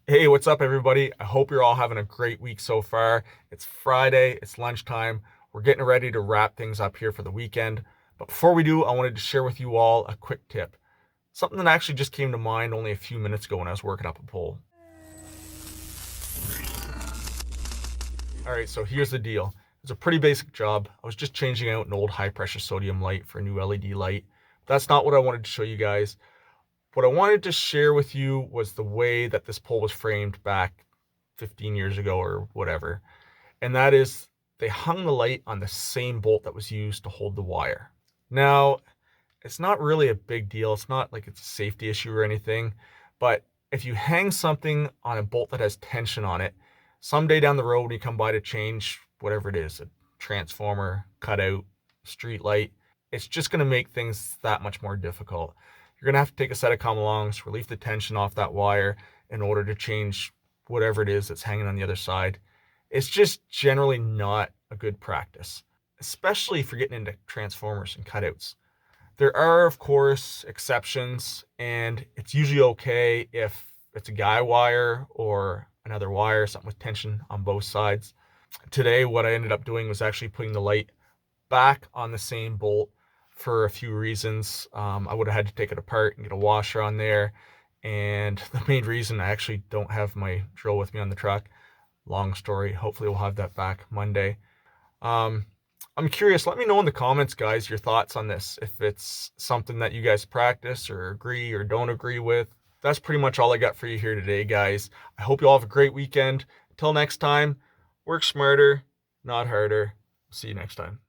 Hey, what's up, everybody? I hope you're all having a great week so far. It's Friday, it's lunchtime. We're getting ready to wrap things up here for the weekend. But before we do, I wanted to share with you all a quick tip. Something that actually just came to mind only a few minutes ago when I was working up a pole. All right, so here's the deal. It's a pretty basic job. I was just changing out an old high pressure sodium light for a new LED light. That's not what I wanted to show you guys. What I wanted to share with you was the way that this pole was framed back 15 years ago or whatever. And that is they hung the light on the same bolt that was used to hold the wire. Now, it's not really a big deal. It's not like it's a safety issue or anything, but if you hang something on a bolt that has tension on it, someday down the road when you come by to change whatever it is, a transformer, cutout, street light, it's just going to make things that much more difficult. You're going to have to take a set of come-alongs, relieve the tension off that wire in order to change whatever it is that's hanging on the other side. It's just generally not a good practice, especially if you're getting into transformers and cutouts. There are, of course, exceptions, and it's usually okay if it's a guy wire or another wire, something with tension on both sides. Today, what I ended up doing was actually putting the light back on the same bolt for a few reasons. I would have had to take it apart and get a washer on there. And the main reason, I actually don't have my drill with me on the truck. Long story. Hopefully we'll have that back Monday. Um, I'm curious. Let me know in the comments, guys, your thoughts on this. If it's something that you guys practice or agree or don't agree with. That's pretty much all I got for you here today, guys. I hope you all have a great weekend. Until next time, work smarter, not harder. See you next time.